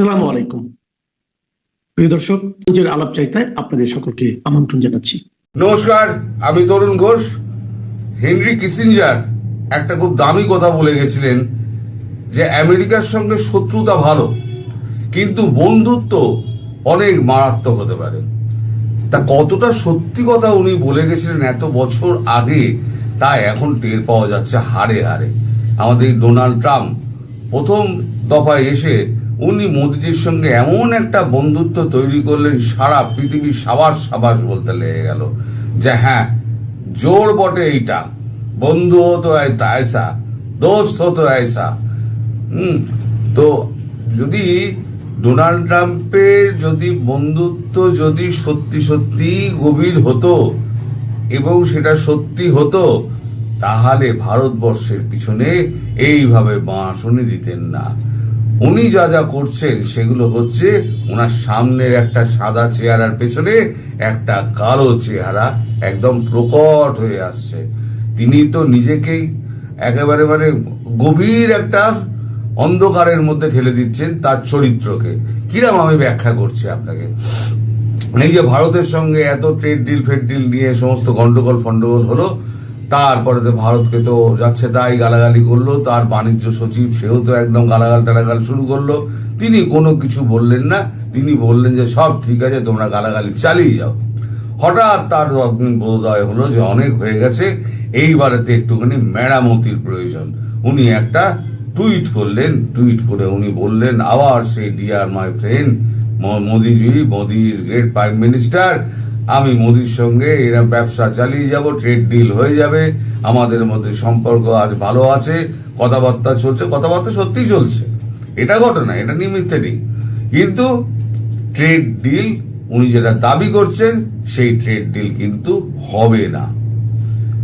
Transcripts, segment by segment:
আসসালামু আলাইকুম প্রিয় দর্শক, নিজের আলাপচারিতায় আপনাদের সকলকে আমন্ত্রণ জানাচ্ছি। নমস্কার, আমি তরুণ ঘোষ। হেনরি কিসিঞ্জার একটা খুব দামি কথা বলে গেছিলেন যে আমেরিকার সঙ্গে শত্রুতা ভালো, কিন্তু বন্ধুত্ব অনেক মারাত্মক হতে পারে। তা কতটা সত্যি কথা উনি বলে গেছিলেন এত বছর আগে, তা এখন টের পাওয়া যাচ্ছে হাড়ে হাড়ে। আমাদের ডোনাল্ড ট্রাম্প প্রথম দফায় এসে উনি মোদিজির সঙ্গে এমন একটা বন্ধুত্ব তৈরি করলেন, সারা পৃথিবীর সাবাস সাবাস বলতে লেগে গেল যে হ্যাঁ, জোর বটে এইটা, বন্ধু হতো ऐसा, দোস্ত হতো ऐसा। তো যদি ডোনাল্ড ট্রাম্পের যদি বন্ধুত্ব যদি সত্যি সত্যি গভীর হতো এবং সেটা সত্যি হতো, তাহলে ভারতবর্ষের পিছনে এইভাবে বাঁশনি দিতেন না। উনি যা যা করছেন সেগুলো হচ্ছে ওনার সামনের একটা সাদা চেহারার পেছনে একটা কালো চেহারা একদম প্রকট হয়ে আসছে। তিনি তো নিজেকেই একেবারে গভীর একটা অন্ধকারের মধ্যে ঠেলে দিচ্ছেন তার চরিত্রকে। কিরম আমি ব্যাখ্যা করছি আপনাকে। এই যে ভারতের সঙ্গে এত ট্রেড ডিল নিয়ে সমস্ত গন্ডগোল ফন্ডগোল হলো, তারপরে তো ভারতকে তো যাচ্ছে তাই গালাগালি করলো। তার বাণিজ্য সচিব সেও তো একদম গালাগাল টালাগাল শুরু করলো। তিনি কোনো কিছু বললেন না, তিনি বললেন যে সব ঠিক আছে, তোমরা গালাগালি চালিয়ে যাও। হঠাৎ তার বোধোদয় হলো যে অনেক হয়ে গেছে, এইবারেতে একটুখানি মেরামতির প্রয়োজন। উনি একটা টুইট করলেন, টুইট করে উনি বললেন আবার সেই dear my friend Modi is great prime minister. আমি মোদির সঙ্গে এরা ব্যবসা চালিয়ে যাব, ট্রেড ডিল হয়ে যাবে, আমাদের মধ্যে সম্পর্ক আজ ভালো আছে, কথাবার্তা চলছে। কথাবার্তা সত্যি চলছে, এটা ঘটনা, এটা নিমিত্তে নেই। কিন্তু ট্রেড ডিল উনি যেটা দাবি করছেন সেই ট্রেড ডিল কিন্তু হবে না।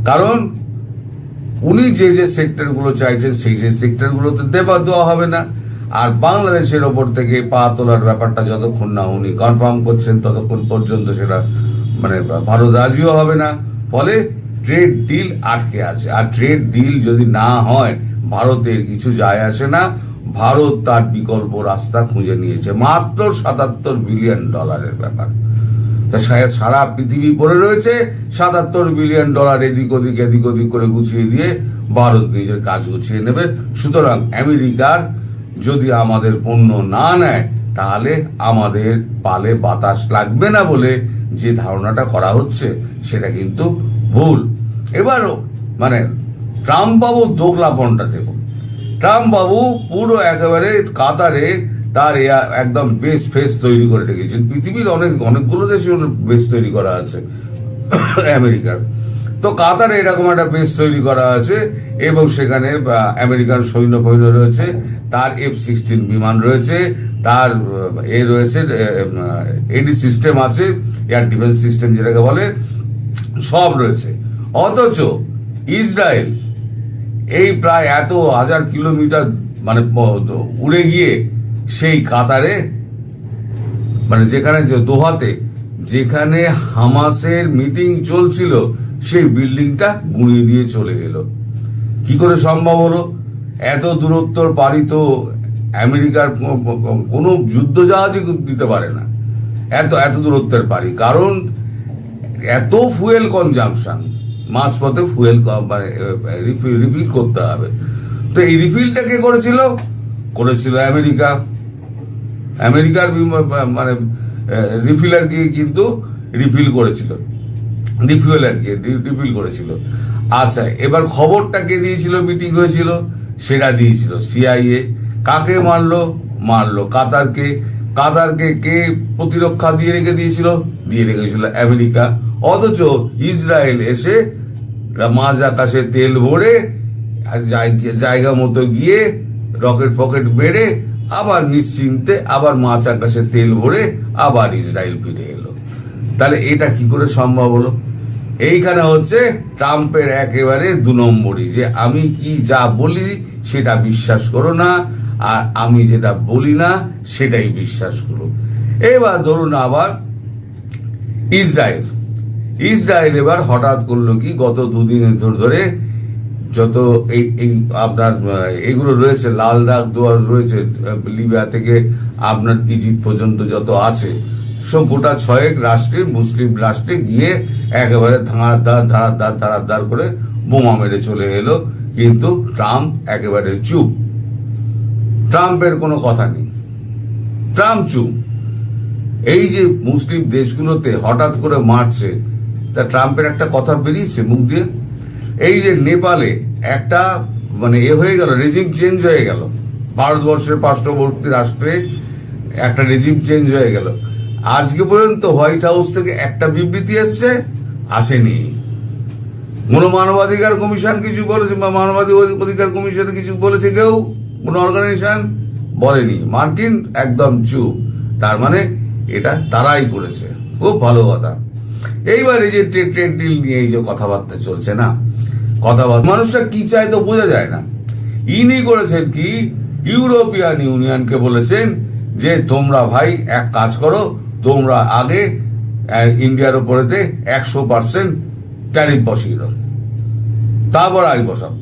কারণ উনি যে যে সেক্টরগুলো চাইছেন সেই যে সেক্টরগুলোতে দেওয়া হবে না। আর বাংলাদেশের ওপর থেকে পা তোলার ব্যাপারটা যতক্ষণ না উনি কনফার্ম করছেন ততক্ষণ পর্যন্ত সেটা ভারত রাজিও হবে না। ফলে ট্রেড ডিল আটকে আছে। আর ট্রেড ডিল যদি না হয় ভারতের কিছু যায় আসে না। ভারত তার বিকল্প রাস্তা খুঁজে নিয়েছে, মাত্র $77 বিলিয়ন ব্যাপার। তা সারা পৃথিবী পড়ে রয়েছে, $77 বিলিয়ন এদিক ওদিক করে গুছিয়ে দিয়ে ভারত নিজের কাজ গুছিয়ে নেবে। সুতরাং আমেরিকার যদি আমাদের পণ্য না নেয় তাহলে আমাদের পালে বাতাস লাগবে না বলে যে ধারণাটা করা হচ্ছে সেটা কিন্তু ভুল। এবারও ট্রাম্প বাবু দোগলাপনটা দেখুন। ট্রাম্প বাবু পুরো একেবারে কাতারে তার একদম বেস ফেস তৈরি করে রেখেছেন। পৃথিবীর অনেকগুলো দেশে বেস তৈরি করা আছে আমেরিকার, তো কাতারে এরকম একটা বেস তৈরি করা আছে এবং সেখানে আমেরিকান সৈন্য রয়েছে, তার F-16 বিমান রয়েছে, তার রয়েছে এডি সিস্টেম আছে, এয়ার ডিফেন্স সিস্টেম যেটাকে বলে, সব রয়েছে। অথচ ইসরায়েল এই প্রায় এত 1000 কিলোমিটার উড়ে গিয়ে সেই কাতারে যেখানে দোহাতে যেখানে হামাসের মিটিং চলছিল সেই বিল্ডিংটা গুঁড়িয়ে দিয়ে চলে গেল। কি করে সম্ভব হলো? এত দূরত্বর পাড়ি তো আমেরিকার কোনো যুদ্ধ জাহাজই দিতে পারে না, এত দূরত্বের পাড়ি। কারণ এত ফুয়েল কনজাম্পশন, মাঝপথে ফুয়েল রিফিল করতে হবে। তো এই রিফিলটা কে করেছিল আমেরিকা। আমেরিকার রিফিলার কি কিন্তু রিফিল করেছিল, রিফিল করেছিল। আচ্ছা, এবার খবরটা কে দিয়েছিল? মিটিং হয়েছিল সেটা দিয়েছিল CIA। কাকে মারলো কাতারকে কে প্রতিরক্ষা দিয়ে রেখেছিল আমেরিকা। অথচ ইসরায়েল এসে মাঝ আকাশে তেল ভরে জায়গা মতো গিয়ে রকেট ফকেট বেড়ে আবার নিশ্চিন্তে আবার মাঝ আকাশে তেল ভরে আবার ইসরায়েল ফিরে এলো। তাহলে এটা কি করে সম্ভব হলো? এইখানে হচ্ছে ট্রাম্পের একেবারে 2 নম্বরই, যে আমি কি যা বলি সেটা বিশ্বাস করো না, আর আমি যেটা বলি না সেটাই বিশ্বাস করো। এবার ধরুন আবার ইসরায়েল এবার হঠাৎ করলো কি, গত 2 দিন ধরে যত এই আপনার এগুলো রয়েছে, লাল দাগ দেওয়া রয়েছে, লিবিয়া থেকে আপনার ইজিপ্ট পর্যন্ত যত আছে সব গোটা 6 রাষ্ট্রে, মুসলিম রাষ্ট্রে গিয়ে একেবারে ধারাদার করে বোমা মেরে চলে এলো। কিন্তু ট্রাম্প একেবারে চুপ, ট্রাম্পের কোনো কথা নেই, ট্রাম্প চুপ। এই যে মুসলিম দেশগুলোতে হঠাৎ করে মারছে, তা ট্রাম্পের একটা কথা বেরিয়েছে মুখ দিয়ে। এই যে নেপালে একটা মানে হয়ে গেল, রেজিম চেঞ্জ হয়ে গেল, ভারতবর্ষের পার্শ্ববর্তী রাষ্ট্রে একটা রেজিম চেঞ্জ হয়ে গেল। আজকে পর্যন্ত হোয়াইট হাউস থেকে একটা বিবৃতি এসছে, আসেনি। কোন মানবাধিকার কমিশন কিছু বলেছে, বা মানবাধিকার কমিশন কিছু বলেছে কেউ, কোন অর্গানাইজেশন বলেনি। মার্কিন একদম চুপ, তার মানে এটা তারাই করেছে। খুব ভালো কথা। এইবার এই যে ট্রেড ডিল নিয়ে এই যে কথাবার্তা চলছে না, কথাবার্তা মানুষটা কি চায় তো বোঝা যায় না। ইনি করেছেন কি, ইউরোপিয়ান ইউনিয়নকে বলেছেন যে তোমরা ভাই এক কাজ করো, তোমরা আগে ইন্ডিয়ার উপরেতে 100% ট্যারিফ বসিয়ে দাও, তারপর আগে বসাবো।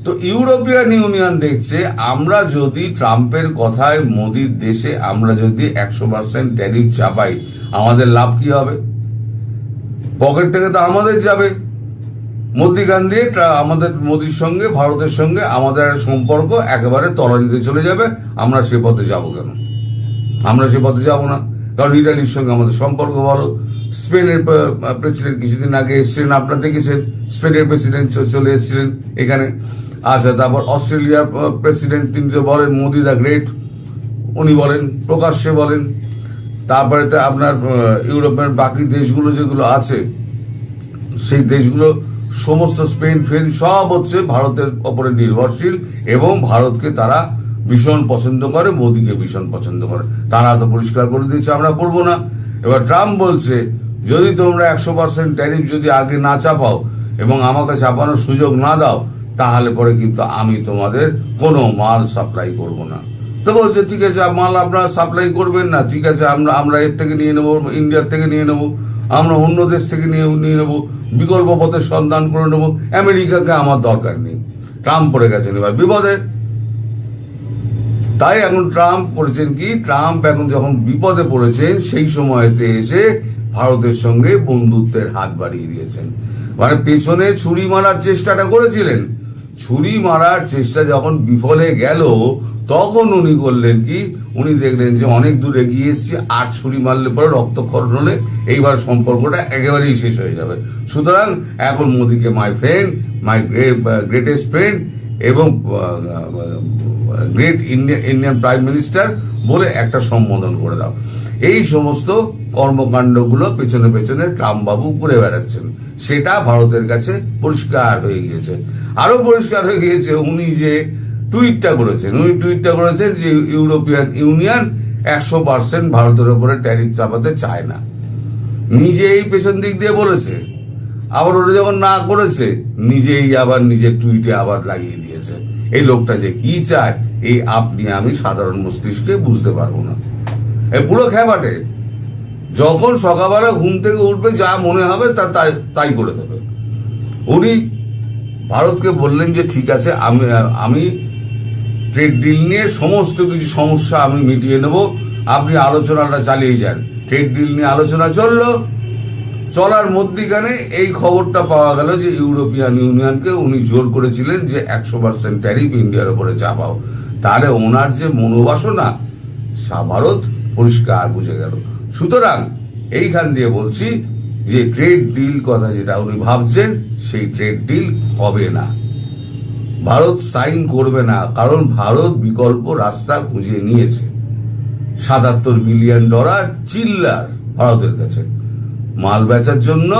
তো ইউরোপিয়ান ইউনিয়ন দেখছে আমরা যদি ট্রাম্পের কথায় মোদির দেশে আমরা যদি 100% ট্যারিফ চাপাই, আমাদের লাভ কি হবে? পকেট থেকে তো আমাদের যাবে। মধ্যিখান দিয়ে আমাদের মোদির সঙ্গে, ভারতের সঙ্গে আমাদের সম্পর্ক একেবারে তলানিতে চলে যাবে। আমরা সে পথে যাব কেন? আমরা সে পথে যাব না, কারণ ইটালির সঙ্গে আমাদের সম্পর্ক ভালো। স্পেনের প্রেসিডেন্ট কিছুদিন আগে এসেছিলেন, আপনারা দেখেছেন, স্পেনের প্রেসিডেন্ট চলে এসেছিলেন এখানে। আচ্ছা, তারপর অস্ট্রেলিয়ার প্রেসিডেন্ট তিনি তো বলেন মোদি দ্য গ্রেট, উনি বলেন, প্রকাশ্যে বলেন। তারপরে তো আপনার ইউরোপের বাকি দেশগুলো যেগুলো আছে, সেই দেশগুলো সমস্ত স্পেন ফেন সব হচ্ছে ভারতের ওপরে নির্ভরশীল, এবং ভারতকে তারা ভীষণ পছন্দ করে, মোদিকে ভীষণ পছন্দ করে। তারা তো পরিষ্কার করে দিয়েছে আমরা করবো না। এবার ট্রাম্প বলছে যদি তোমরা 100% ট্যারিফ যদি আগে না চাপাও এবং আমাকে চাপানোর সুযোগ না দাও, তাহলে পরে কিন্তু আমি তোমাদের কোনো মাল সাপ্লাই করব না। তো বলছে ঠিক আছে, মাল আপনারা সাপ্লাই করবেন না, ঠিক আছে, আমরা এর থেকে নিয়ে নেবো, ইন্ডিয়ার থেকে নিয়ে নেবো, আমরা অন্য দেশ থেকে নিয়ে নেবো, বিকল্প পথের সন্ধান করে নেবো, আমেরিকাকে আমার দরকার নেই। ট্রাম্প পড়ে গেছেন এবার বিপদে। তাই এখন ট্রাম্প করেছেন কি, ট্রাম্প এখন যখন বিপদে পড়েছেন সেই সময়তে এসে ভারতের সঙ্গে বন্ধুত্বের হাত বাড়িয়ে দিয়েছেন। মানে পেছনে ছুরি মারার চেষ্টাটা করেছিলেন, ছুরি মারার চেষ্টা যখন বিফলে গেল, তখন উনি করলেন কি, উনি দেখলেন যে অনেক দূর এগিয়ে এসছে, আর ছুরি মারলে পরে রক্তক্ষরণ হলে এইবার সম্পর্কটা একেবারেই শেষ হয়ে যাবে। সুতরাং এখন মোদিকে my friend, my greatest friend এবং গ্রেট ইন্ডিয়ান প্রাইম মিনিস্টার বলে একটা সম্বোধন করে দাও। এই সমস্ত কর্মকাণ্ডগুলো পেছনে পেছনে ট্রাম্প বাবু করে বেড়াচ্ছেন, সেটা ভারতের কাছে পরিষ্কার হয়ে গিয়েছে। আরো পরিষ্কার হয়ে গিয়েছে উনি যে টুইটটা করেছেন যে ইউরোপিয়ান ইউনিয়ন 100% ভারতের উপরে ট্যারিফ চাপাতে চায় না। নিজেই পেছন দিক দিয়ে বলেছে, আবার ওরা যখন না করেছে নিজেই আবার নিজের টুইটে আবার লাগিয়ে দিয়েছে। এই লোকটা যে কি চায়, এই আপনি আমি সাধারণ মস্তিষ্কে বুঝতে পারবো না। এই পুরো খেপাটে, যখন সকালবেলা ঘুম থেকে উঠবে যা মনে হবে তাই করে দেবে। উনি ভারতকে বললেন যে ঠিক আছে, আমি ট্রেড ডিল নিয়ে সমস্ত কিছু সমস্যা আমি মিটিয়ে নেব, আপনি আলোচনাটা চালিয়ে যান। ট্রেড ডিল নিয়ে আলোচনা চলার মধ্যিখানে এই খবরটা পাওয়া গেল যে ইউরোপিয়ান ইউনিয়নকে উনি জোর করেছিলেন যে 100% ট্যারিফ ইন্ডিয়ার উপরে চাপাও। তাহলে ওনার যে মনোবাসনা ভারত পরিষ্কার বুঝে গেল। সুতরাং এইখান দিয়ে বলছি যে ট্রেড ডিল কথা যেটা উনি ভাবছেন, সেই ট্রেড ডিল হবে না, ভারত সাইন করবে না। কারণ ভারত বিকল্প রাস্তা খুঁজে নিয়েছে। $77 বিলিয়ন চিল্লার ভারতের কাছে মাল বেচার জন্য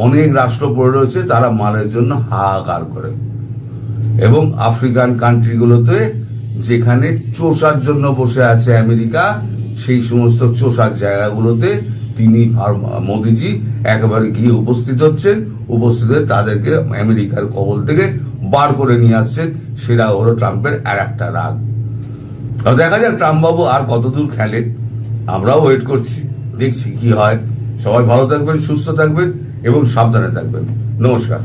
অনেক রাষ্ট্র পড়ে রয়েছে, তারা মালের জন্য হাহাকার করে। এবং আফ্রিকান কান্ট্রিগুলোতে যেখানে চোষার জন্য বসে আছে আমেরিকা, সেই সমস্ত চোষার জায়গাগুলোতে তিনি মোদিজি একেবারে গিয়ে উপস্থিত হচ্ছেন, উপস্থিত হয়ে তাদেরকে আমেরিকার কবল থেকে বার করে নিয়ে আসছেন। সেটা হলো ট্রাম্পের আর একটা রাগ। দেখা যাক ট্রাম্প বাবু আর কতদূর খেলে, আমরাও ওয়েট করছি, দেখছি কি হয়। সবাই ভালো থাকবেন, সুস্থ থাকবেন এবং সাবধানে থাকবেন। নমস্কার।